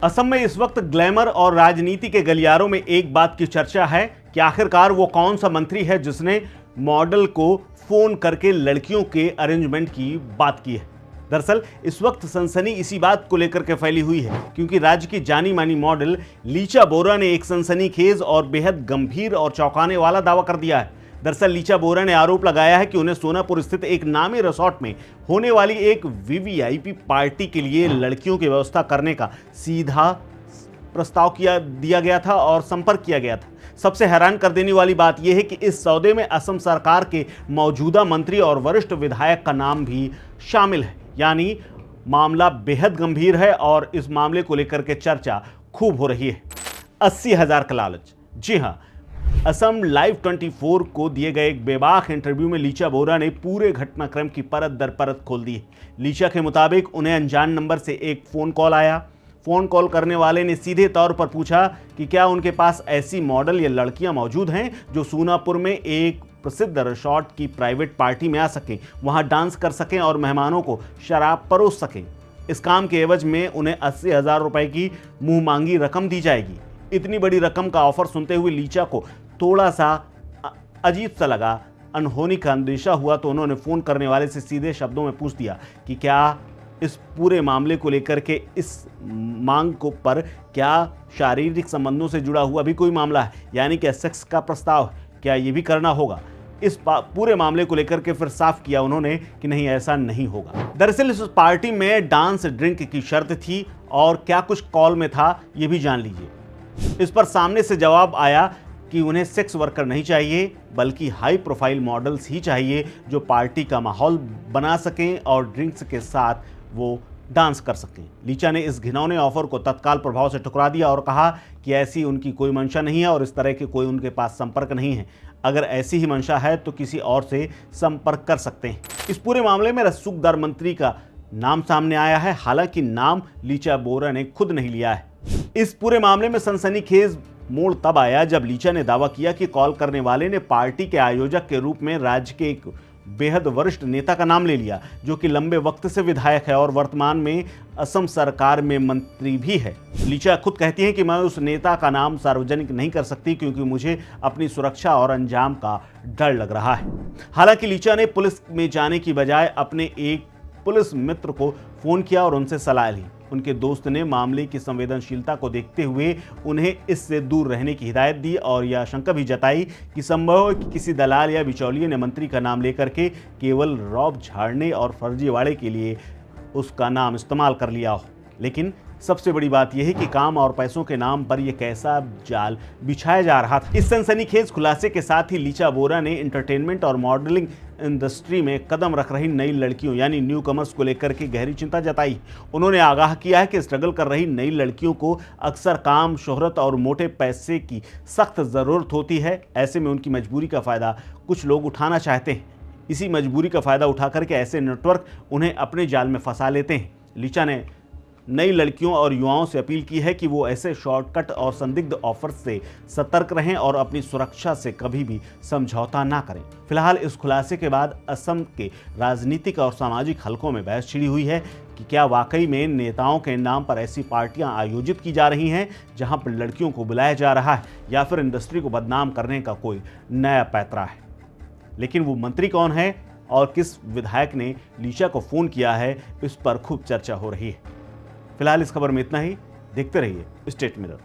असम में इस वक्त ग्लैमर और राजनीति के गलियारों में एक बात की चर्चा है कि आखिरकार वो कौन सा मंत्री है जिसने मॉडल को फोन करके लड़कियों के अरेंजमेंट की बात की है। दरअसल इस वक्त सनसनी इसी बात को लेकर के फैली हुई है क्योंकि राज्य की जानी मानी मॉडल लीचा बोरा ने एक सनसनीखेज और बेहद गंभीर और चौंकाने वाला दावा कर दिया है। दरअसल लीचा बोरा ने आरोप लगाया है कि उन्हें सोनापुर स्थित एक नामी रिसोर्ट में होने वाली एक वीवीआईपी पार्टी के लिए लड़कियों की व्यवस्था करने का सीधा प्रस्ताव दिया गया था और संपर्क किया गया था। सबसे हैरान कर देने वाली बात यह है कि इस सौदे में असम सरकार के मौजूदा मंत्री और वरिष्ठ विधायक का नाम भी शामिल है। यानी मामला बेहद गंभीर है और इस मामले को लेकर के चर्चा खूब हो रही है। 80,000 का लालच। जी हां, असम लाइव 24 को दिए गए एक बेबाक इंटरव्यू में लीचा बोरा ने पूरे घटनाक्रम की परत दर परत खोल दी है। लीचा के मुताबिक उन्हें अनजान नंबर से एक फोन कॉल आया। फोन कॉल करने वाले ने सीधे तौर पर पूछा कि क्या उनके पास ऐसी मॉडल या लड़कियां मौजूद हैं जो सोनापुर में एक प्रसिद्ध रिसोर्ट की प्राइवेट पार्टी में आ सकें, वहां डांस कर सकें और मेहमानों को शराब परोस सकें। इस काम के एवज में उन्हें 80,000 रुपए की मुंह मांगी रकम दी जाएगी। इतनी बड़ी रकम का ऑफर सुनते हुए लीचा को थोड़ा सा अजीब सा लगा। अनहोनी का अंदेशा हुआ तो उन्होंने फोन करने वाले से सीधे शब्दों में पूछ दिया कि क्या इस पूरे मामले को लेकर के इस मांग को पर क्या शारीरिक संबंधों से जुड़ा हुआ भी कोई मामला है, यानी कि सेक्स का प्रस्ताव है, क्या ये भी करना होगा। इस पूरे मामले को लेकर के फिर साफ किया उन्होंने कि नहीं, ऐसा नहीं होगा। दरअसल इस पार्टी में डांस ड्रिंक की शर्त थी और क्या कुछ कॉल में था ये भी जान लीजिए। इस पर सामने से जवाब आया कि उन्हें सेक्स वर्कर नहीं चाहिए बल्कि हाई प्रोफाइल मॉडल्स ही चाहिए जो पार्टी का माहौल बना सकें और ड्रिंक्स के साथ वो डांस कर सकें। लीचा ने इस घिनौने ऑफर को तत्काल प्रभाव से ठुकरा दिया और कहा कि ऐसी उनकी कोई मंशा नहीं है और इस तरह के कोई उनके पास संपर्क नहीं है। अगर ऐसी ही मंशा है तो किसी और से संपर्क कर सकते हैं। इस पूरे मामले में रसूखदार मंत्री का नाम सामने आया है, हालांकि नाम लीचा बोरा ने खुद नहीं लिया है। इस पूरे मामले में सनसनीखेज मोड़ तब आया जब लीचा ने दावा किया कि कॉल करने वाले ने पार्टी के आयोजक के रूप में राज्य के एक बेहद वरिष्ठ नेता का नाम ले लिया जो कि लंबे वक्त से विधायक है और वर्तमान में असम सरकार में मंत्री भी है। लीचा खुद कहती हैं कि मैं उस नेता का नाम सार्वजनिक नहीं कर सकती क्योंकि मुझे अपनी सुरक्षा और अंजाम का डर लग रहा है। हालांकि लीचा ने पुलिस में जाने की बजाय अपने एक पुलिस मित्र को फोन किया और उनसे सलाह ली। उनके दोस्त ने मामले की संवेदनशीलता को देखते हुए उन्हें इससे दूर रहने की हिदायत दी और यह आशंका भी जताई कि संभव है कि किसी दलाल या बिचौलिए ने मंत्री का नाम लेकर के केवल रौब झाड़ने और फर्जीवाड़े के लिए उसका नाम इस्तेमाल कर लिया हो। लेकिन सबसे बड़ी बात यह है कि काम और पैसों के नाम पर यह कैसा जाल बिछाया जा रहा था। इस सनसनीखेज खुलासे के साथ ही लीचा बोरा ने एंटरटेनमेंट और मॉडलिंग इंडस्ट्री में कदम रख रही नई लड़कियों यानी न्यू कमर्स को लेकर के गहरी चिंता जताई। उन्होंने आगाह किया है कि स्ट्रगल कर रही नई लड़कियों को अक्सर काम, शोहरत और मोटे पैसे की सख्त ज़रूरत होती है। ऐसे में उनकी मजबूरी का फ़ायदा कुछ लोग उठाना चाहते हैं। इसी मजबूरी का फ़ायदा उठा करके ऐसे नेटवर्क उन्हें अपने जाल में फंसा लेते हैं। लीचा ने नई लड़कियों और युवाओं से अपील की है कि वो ऐसे शॉर्टकट और संदिग्ध ऑफर से सतर्क रहें और अपनी सुरक्षा से कभी भी समझौता ना करें। फिलहाल इस खुलासे के बाद असम के राजनीतिक और सामाजिक हलकों में बहस छिड़ी हुई है कि क्या वाकई में नेताओं के नाम पर ऐसी पार्टियां आयोजित की जा रही हैं जहां पर लड़कियों को बुलाया जा रहा है या फिर इंडस्ट्री को बदनाम करने का कोई नया पैंतरा है। लेकिन वो मंत्री कौन है और किस विधायक ने लीचा को फोन किया है, इस पर खूब चर्चा हो रही है। फिलहाल इस खबर में इतना ही। देखते रहिए स्टेट मिरर।